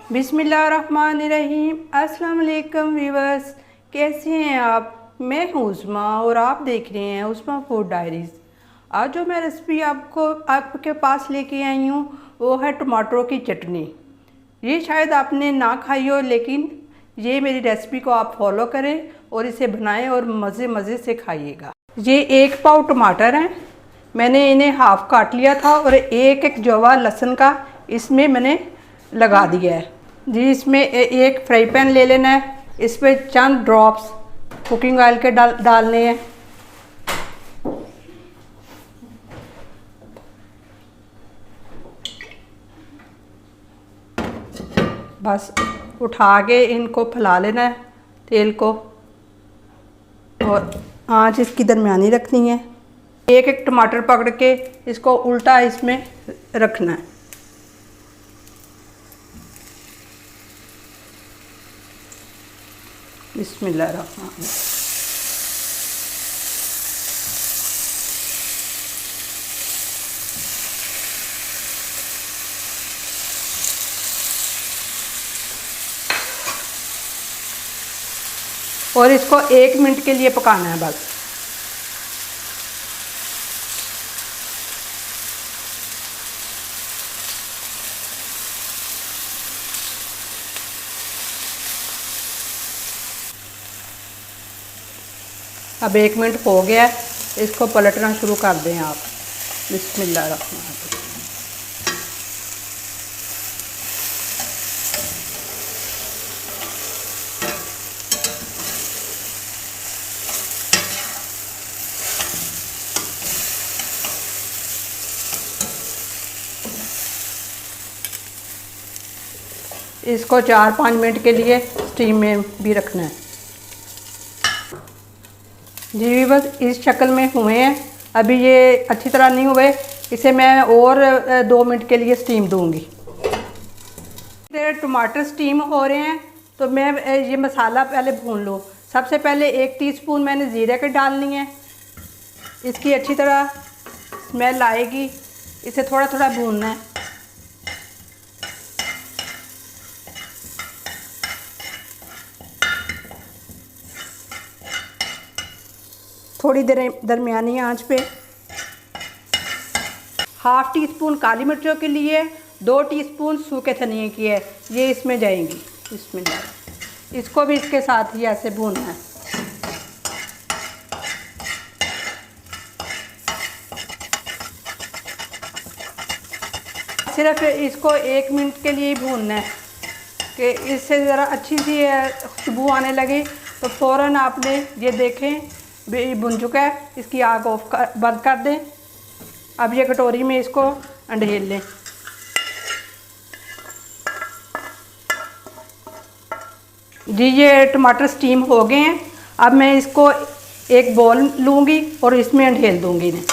बिस्मिल्लाहिर्रहमानिर्रहीम। अस्सलाम वालेकुम व्यूअर्स, कैसे हैं आप? मैं हूँ उस्मा और आप देख रहे हैं उस्मा फूड डायरीज़। आज जो मैं रेसिपी आपके पास लेके आई हूँ वो है टमाटरों की चटनी। ये शायद आपने ना खाई हो, लेकिन ये मेरी रेसिपी को आप फॉलो करें और इसे बनाएं और मज़े मज़े से खाइएगा। ये 1 पाव टमाटर हैं, मैंने इन्हें हाफ़ काट लिया था और एक जवा लहसुन का इसमें मैंने लगा दिया है जी। इसमें एक फ्राई पैन ले लेना है, इस पर चंद ड्रॉप्स कुकिंग ऑयल के डालने हैं। बस उठा के इनको फैला लेना है तेल को, और आंच इसकी दरमियानी रखनी है। एक एक टमाटर पकड़ के इसको उल्टा इसमें रखना है। बिस्मिल्लाहिर्रहमानिर्रहीम। और इसको 1 मिनट के लिए पकाना है बस। अब 1 मिनट हो गया है, इसको पलटना शुरू कर दें आप। बिस्मिल्लाहिर्रहमानिर्रहीम। इसको 4-5 मिनट के लिए स्टीम में भी रखना है जी। बस इस शक्ल में हुए हैं, अभी ये अच्छी तरह नहीं हुए, इसे मैं और 2 मिनट के लिए स्टीम दूंगी। टमाटर स्टीम हो रहे हैं तो मैं ये मसाला पहले भून लूँ। सबसे पहले 1 टीस्पून मैंने ज़ीरे के डालनी है, इसकी अच्छी तरह स्मेल आएगी, इसे थोड़ा थोड़ा भूनना है। थोड़ी देर दरमियानी आंच पे। हाफ़ टी-स्पून काली मिर्चों के लिए 2 टीस्पून सूखे धनिए की है, ये इसमें जाएंगी। इसमें इसको भी इसके साथ ही ऐसे भूनना है। सिर्फ इसको 1 मिनट के लिए ही भूनना है कि इससे ज़रा अच्छी सी खुशबू आने लगी तो फ़ौरन आपने ये देखें भुन चुका है, इसकी आग बंद कर दें। अब ये कटोरी में इसको अंडेल लें। जी ये टमाटर स्टीम हो गए हैं, अब मैं इसको एक बॉल लूँगी और इसमें अंडेल दूँगी इन्हें।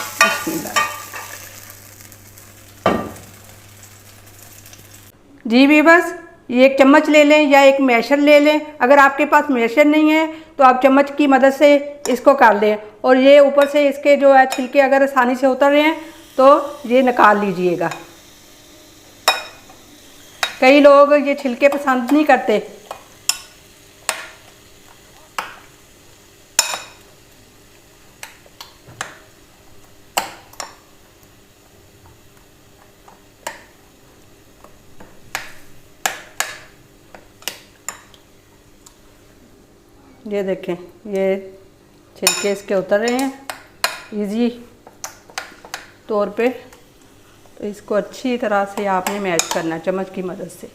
जी भी बस ये 1 चम्मच ले लें या एक मैशर ले लें। अगर आपके पास मैशर नहीं है तो आप चम्मच की मदद से इसको कर लें, और ये ऊपर से इसके जो है छिलके अगर आसानी से उतर रहे हैं तो ये निकाल लीजिएगा। कई लोग ये छिलके पसंद नहीं करते। ये देखें, ये छिलके इसके उतर रहे हैं इजी तौर पे। तो इसको अच्छी तरह से आपने मैश करना है चम्मच की मदद से।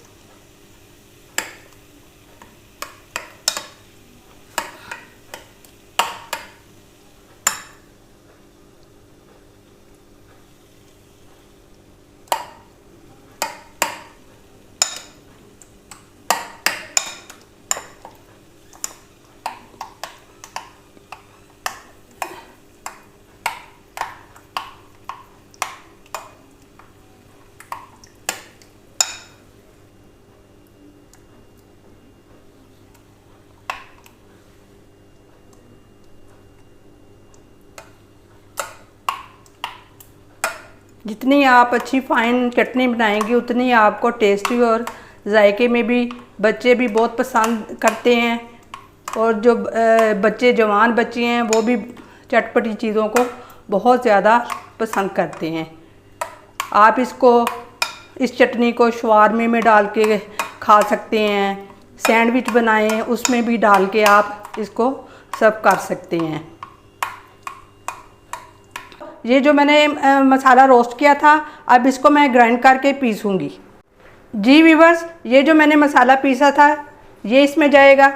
जितनी आप अच्छी फाइन चटनी बनाएंगी उतनी आपको टेस्टी और जायके में भी बच्चे भी बहुत पसंद करते हैं, और जो बच्चे जवान बच्चे हैं वो भी चटपटी चीज़ों को बहुत ज़्यादा पसंद करते हैं। आप इस चटनी को शवारमे में डाल के खा सकते हैं, सैंडविच बनाएं उसमें भी डाल के आप इसको सर्व कर सकते हैं। ये जो मैंने मसाला रोस्ट किया था, अब इसको मैं ग्राइंड करके पीसूँगी। जी व्यूअर्स, ये जो मैंने मसाला पीसा था ये इसमें जाएगा।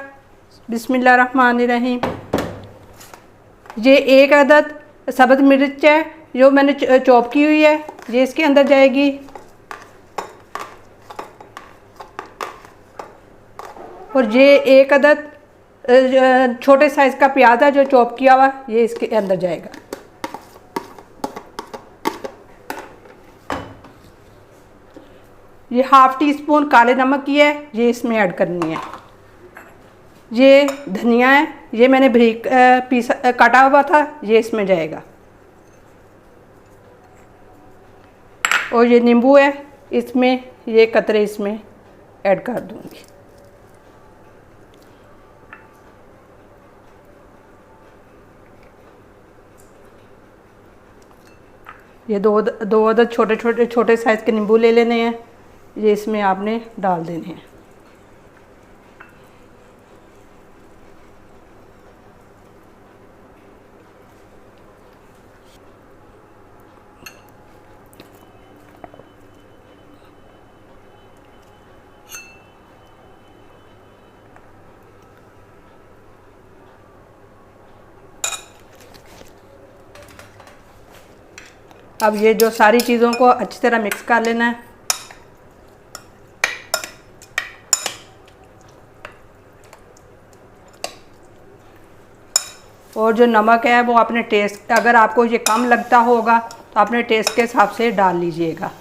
बिस्मिल्लाहिर्रहमानिर्रहीम। ये 1 अदद सब्ज़ मिर्च है जो मैंने चॉप की हुई है, ये इसके अंदर जाएगी। और ये 1 अदद छोटे साइज़ का प्याज है जो चॉप किया हुआ, ये इसके अंदर जाएगा। ये ½ टीस्पून काले नमक की है, ये इसमें ऐड करनी है। ये धनिया है, ये मैंने बारीक पीस काटा हुआ था, ये इसमें जाएगा। और ये नींबू है, इसमें ये कतरे इसमें ऐड कर दूंगी। ये दो अदद छोटे साइज़ के नींबू ले लेने हैं, ये इसमें आपने डाल देने हैं। अब ये जो सारी चीज़ों को अच्छी तरह मिक्स कर लेना है। और जो नमक है वो अपने टेस्ट, अगर आपको ये कम लगता होगा तो अपने टेस्ट के हिसाब से डाल लीजिएगा।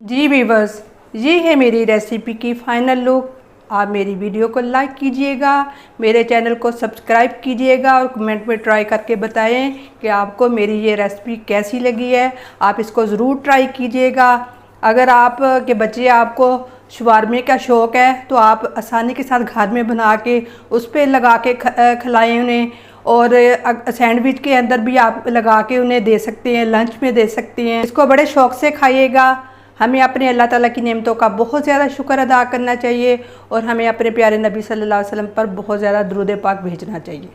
जी व्यूअर्स, ये है मेरी रेसिपी की फाइनल लुक। आप मेरी वीडियो को लाइक कीजिएगा, मेरे चैनल को सब्सक्राइब कीजिएगा और कमेंट में ट्राई करके बताएं कि आपको मेरी ये रेसिपी कैसी लगी है। आप इसको ज़रूर ट्राई कीजिएगा। अगर आप के बच्चे आपको शवारमे का शौक़ है तो आप आसानी के साथ घर में बना के उस पर लगा के खिलाएँ उन्हें, और सैंडविच के अंदर भी आप लगा के उन्हें दे सकते हैं, लंच में दे सकते हैं। इसको बड़े शौक़ से खाइएगा। हमें अपने अल्लाह ताला की नेमतों का बहुत ज़्यादा शुक्र अदा करना चाहिए, और हमें अपने प्यारे नबी सल्लल्लाहु अलैहि वसल्लम पर बहुत ज़्यादा दुरूद पाक भेजना चाहिए।